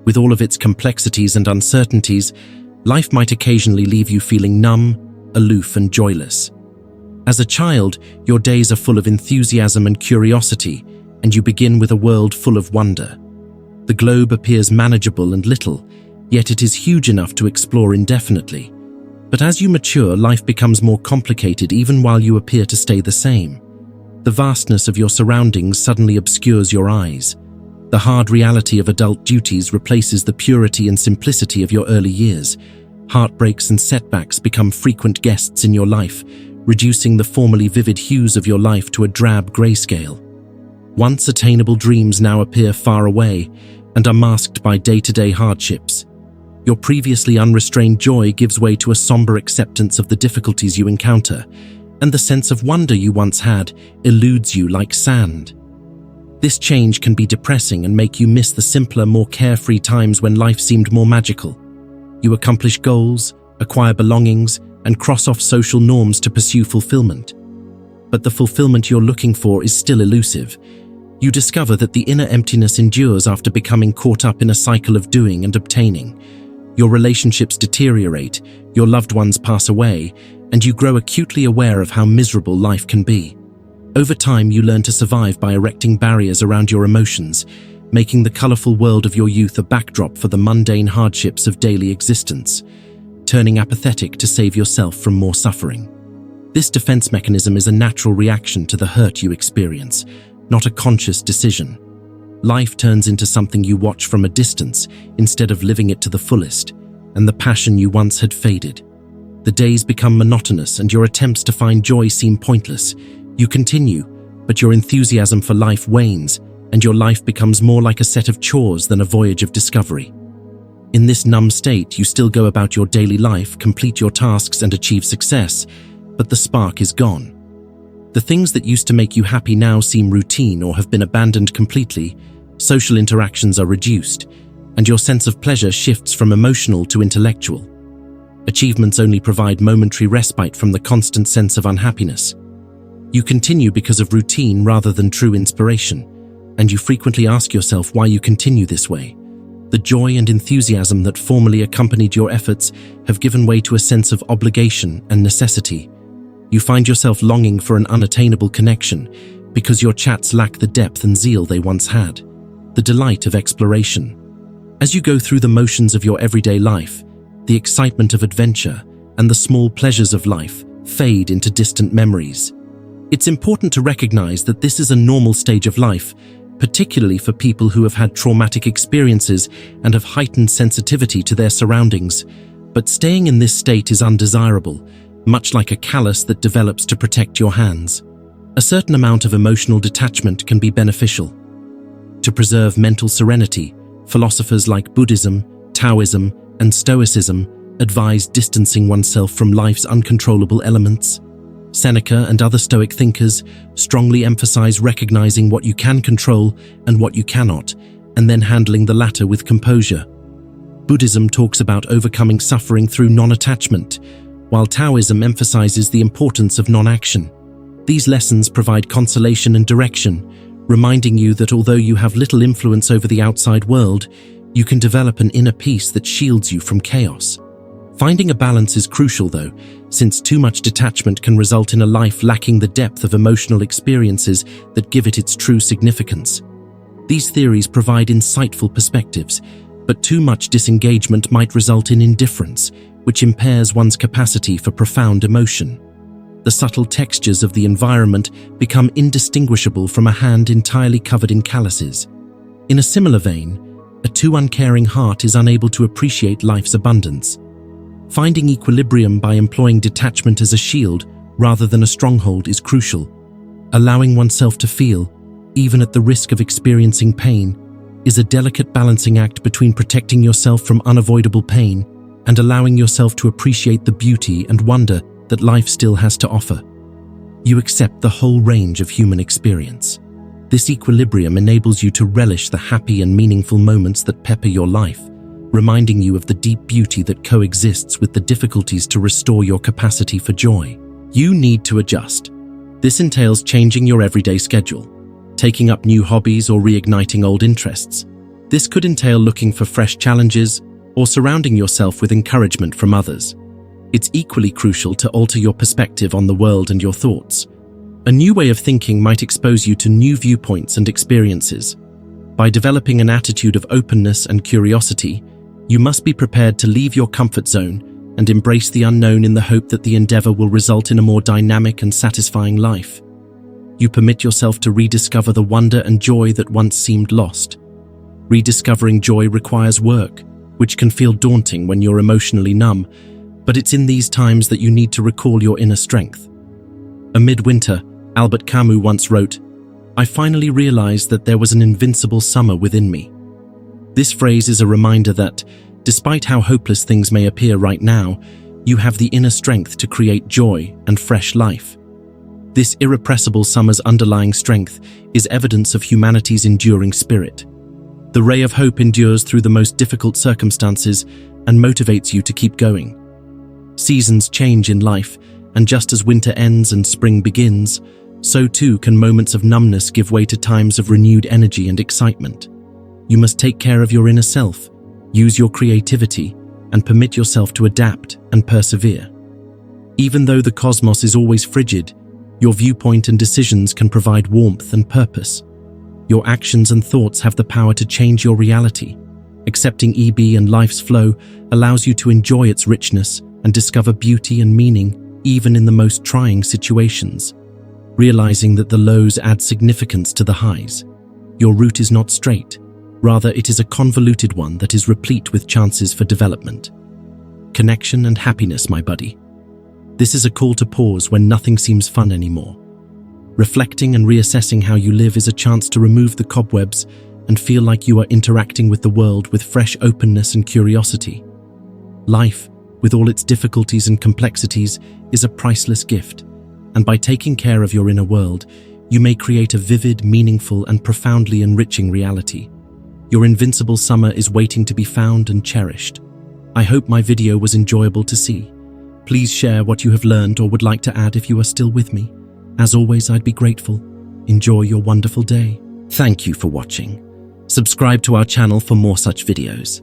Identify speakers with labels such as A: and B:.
A: With all of its complexities and uncertainties, life might occasionally leave you feeling numb, aloof, and joyless. As a child, your days are full of enthusiasm and curiosity, and you begin with a world full of wonder. The globe appears manageable and little, yet it is huge enough to explore indefinitely. But as you mature, life becomes more complicated even while you appear to stay the same. The vastness of your surroundings suddenly obscures your eyes. The hard reality of adult duties replaces the purity and simplicity of your early years. Heartbreaks and setbacks become frequent guests in your life, reducing the formerly vivid hues of your life to a drab grayscale. Once attainable dreams now appear far away and are masked by day-to-day hardships. Your previously unrestrained joy gives way to a somber acceptance of the difficulties you encounter, and the sense of wonder you once had eludes you like sand. This change can be depressing and make you miss the simpler, more carefree times when life seemed more magical. You accomplish goals, acquire belongings, and cross off social norms to pursue fulfillment. But the fulfillment you're looking for is still elusive. You discover that the inner emptiness endures after becoming caught up in a cycle of doing and obtaining. Your relationships deteriorate, your loved ones pass away, and you grow acutely aware of how miserable life can be. Over time, you learn to survive by erecting barriers around your emotions, making the colorful world of your youth a backdrop for the mundane hardships of daily existence, turning apathetic to save yourself from more suffering. This defense mechanism is a natural reaction to the hurt you experience, not a conscious decision. Life turns into something you watch from a distance instead of living it to the fullest, and the passion you once had faded. The days become monotonous and your attempts to find joy seem pointless. You continue, but your enthusiasm for life wanes, and your life becomes more like a set of chores than a voyage of discovery. In this numb state, you still go about your daily life, complete your tasks, and achieve success, but the spark is gone. The things that used to make you happy now seem routine or have been abandoned completely. Social interactions are reduced, and your sense of pleasure shifts from emotional to intellectual. Achievements only provide momentary respite from the constant sense of unhappiness. You continue because of routine rather than true inspiration, and you frequently ask yourself why you continue this way. The joy and enthusiasm that formerly accompanied your efforts have given way to a sense of obligation and necessity. You find yourself longing for an unattainable connection because your chats lack the depth and zeal they once had. The delight of exploration. As you go through the motions of your everyday life, the excitement of adventure and the small pleasures of life fade into distant memories. It's important to recognize that this is a normal stage of life, particularly for people who have had traumatic experiences and have heightened sensitivity to their surroundings. But staying in this state is undesirable, much like a callus that develops to protect your hands. A certain amount of emotional detachment can be beneficial. To preserve mental serenity, philosophers like Buddhism, Taoism, and Stoicism advise distancing oneself from life's uncontrollable elements. Seneca and other Stoic thinkers strongly emphasize recognizing what you can control and what you cannot, and then handling the latter with composure. Buddhism talks about overcoming suffering through non-attachment, while Taoism emphasizes the importance of non-action. These lessons provide consolation and direction, reminding you that although you have little influence over the outside world, you can develop an inner peace that shields you from chaos. Finding a balance is crucial, though, since too much detachment can result in a life lacking the depth of emotional experiences that give it its true significance. These theories provide insightful perspectives, but too much disengagement might result in indifference, which impairs one's capacity for profound emotion. The subtle textures of the environment become indistinguishable from a hand entirely covered in calluses. In a similar vein, a too uncaring heart is unable to appreciate life's abundance. Finding equilibrium by employing detachment as a shield rather than a stronghold is crucial. Allowing oneself to feel, even at the risk of experiencing pain, is a delicate balancing act between protecting yourself from unavoidable pain and allowing yourself to appreciate the beauty and wonder that life still has to offer. You accept the whole range of human experience. This equilibrium enables you to relish the happy and meaningful moments that pepper your life, reminding you of the deep beauty that coexists with the difficulties to restore your capacity for joy. You need to adjust. This entails changing your everyday schedule, taking up new hobbies or reigniting old interests. This could entail looking for fresh challenges or surrounding yourself with encouragement from others. It's equally crucial to alter your perspective on the world and your thoughts. A new way of thinking might expose you to new viewpoints and experiences. By developing an attitude of openness and curiosity, you must be prepared to leave your comfort zone and embrace the unknown in the hope that the endeavor will result in a more dynamic and satisfying life. You permit yourself to rediscover the wonder and joy that once seemed lost. Rediscovering joy requires work, which can feel daunting when you're emotionally numb, but it's in these times that you need to recall your inner strength. Amid winter, Albert Camus once wrote, "I finally realized that there was an invincible summer within me." This phrase is a reminder that, despite how hopeless things may appear right now, you have the inner strength to create joy and fresh life. This irrepressible summer's underlying strength is evidence of humanity's enduring spirit. The ray of hope endures through the most difficult circumstances and motivates you to keep going. Seasons change in life, and just as winter ends and spring begins, so too can moments of numbness give way to times of renewed energy and excitement. You must take care of your inner self, use your creativity, and permit yourself to adapt and persevere. Even though the cosmos is always frigid, your viewpoint and decisions can provide warmth and purpose. Your actions and thoughts have the power to change your reality. Accepting EB and life's flow allows you to enjoy its richness and discover beauty and meaning even in the most trying situations. Realizing that the lows add significance to the highs. Your route is not straight. Rather, it is a convoluted one that is replete with chances for development. Connection and happiness, my buddy. This is a call to pause when nothing seems fun anymore. Reflecting and reassessing how you live is a chance to remove the cobwebs and feel like you are interacting with the world with fresh openness and curiosity. Life, with all its difficulties and complexities, is a priceless gift, and by taking care of your inner world, you may create a vivid, meaningful, and profoundly enriching reality. Your invincible summer is waiting to be found and cherished. I hope my video was enjoyable to see. Please share what you have learned or would like to add if you are still with me. As always, I'd be grateful. Enjoy your wonderful day. Thank you for watching. Subscribe to our channel for more such videos.